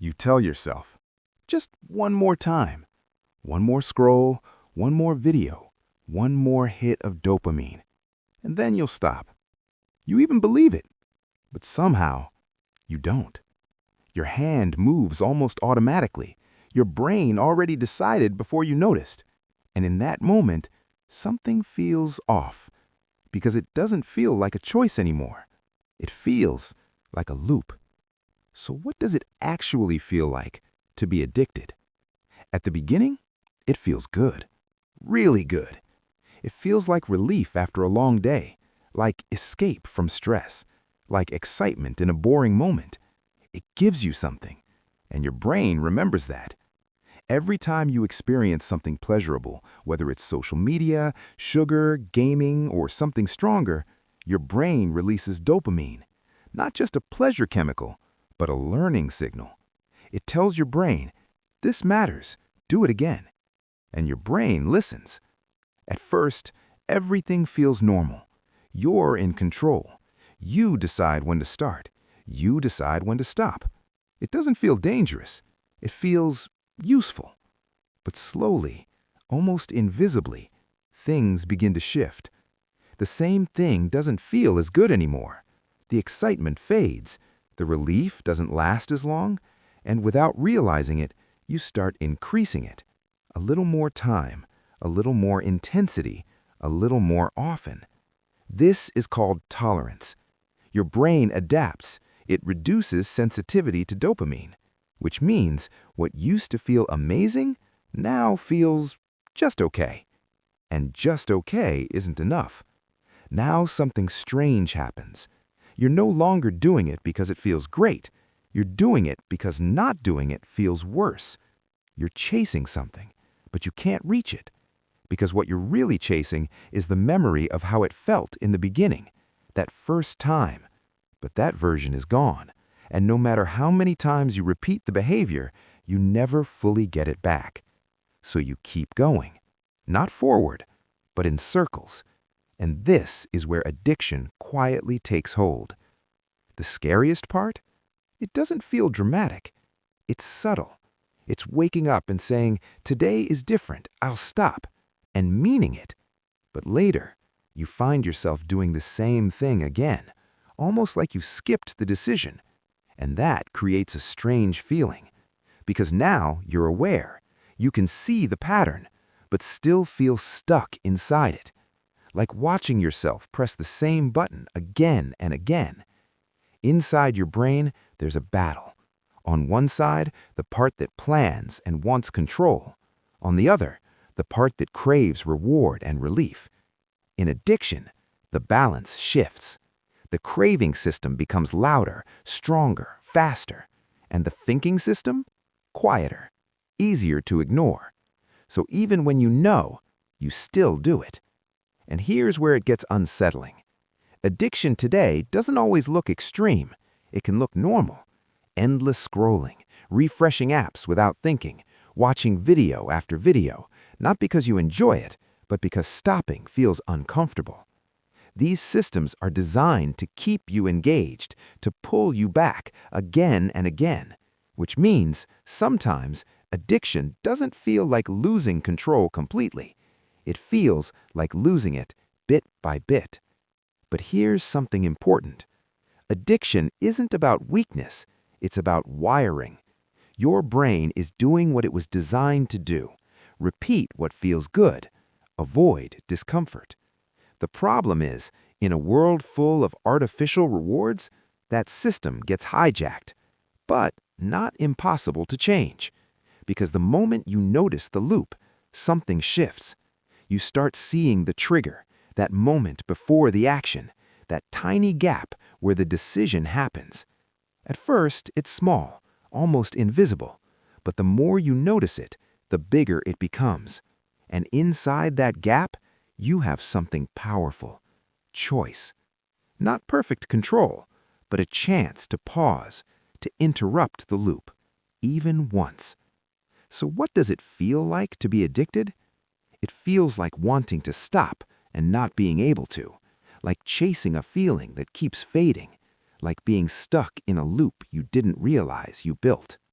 You tell yourself, just one more time, one more scroll, one more video, one more hit of dopamine, and then you'll stop. You even believe it, but somehow you don't. Your hand moves almost automatically. Your brain already decided before you noticed. And in that moment, something feels off because it doesn't feel like a choice anymore. It feels like a loop. So what does it actually feel like to be addicted? At the beginning, it feels good, really good. It feels like relief after a long day, like escape from stress, like excitement in a boring moment. It gives you something, and your brain remembers that. Every time you experience something pleasurable, whether it's social media, sugar, gaming, or something stronger, your brain releases dopamine, not just a pleasure chemical, but a learning signal. It tells your brain, this matters, do it again. And your brain listens. At first, everything feels normal. You're in control. You decide when to start. You decide when to stop. It doesn't feel dangerous. It feels useful. But slowly, almost invisibly, things begin to shift. The same thing doesn't feel as good anymore. The excitement fades. The relief doesn't last as long. And without realizing it, you start increasing it. A little more time, a little more intensity, a little more often. This is called tolerance. Your brain adapts. It reduces sensitivity to dopamine, which means what used to feel amazing now feels just okay. And just okay isn't enough. Now something strange happens. You're no longer doing it because it feels great. You're doing it because not doing it feels worse. You're chasing something, but you can't reach it. Because what you're really chasing is the memory of how it felt in the beginning, that first time. But that version is gone, and no matter how many times you repeat the behavior, you never fully get it back. So you keep going, not forward, but in circles. And this is where addiction quietly takes hold. The scariest part? It doesn't feel dramatic. It's subtle. It's waking up and saying, today is different, I'll stop, and meaning it. But later, you find yourself doing the same thing again, almost like you skipped the decision. And that creates a strange feeling. Because now you're aware. You can see the pattern, but still feel stuck inside it. Like watching yourself press the same button again and again. Inside your brain, there's a battle. On one side, the part that plans and wants control. On the other, the part that craves reward and relief. In addiction, the balance shifts. The craving system becomes louder, stronger, faster. And the thinking system? Quieter, easier to ignore. So even when you know, you still do it. And here's where it gets unsettling. Addiction today doesn't always look extreme. It can look normal. Endless scrolling, refreshing apps without thinking, watching video after video, not because you enjoy it, but because stopping feels uncomfortable. These systems are designed to keep you engaged, to pull you back again and again, which means sometimes addiction doesn't feel like losing control completely. It feels like losing it bit by bit. But here's something important. Addiction isn't about weakness, it's about wiring. Your brain is doing what it was designed to do. Repeat what feels good. Avoid discomfort. The problem is, in a world full of artificial rewards, that system gets hijacked. But not impossible to change. Because the moment you notice the loop, something shifts. You start seeing the trigger, that moment before the action, that tiny gap where the decision happens. At first, it's small, almost invisible, but the more you notice it, the bigger it becomes. And inside that gap, you have something powerful. Choice. Not perfect control, but a chance to pause, to interrupt the loop, even once. So what does it feel like to be addicted? It feels like wanting to stop and not being able to, like chasing a feeling that keeps fading, like being stuck in a loop you didn't realize you built.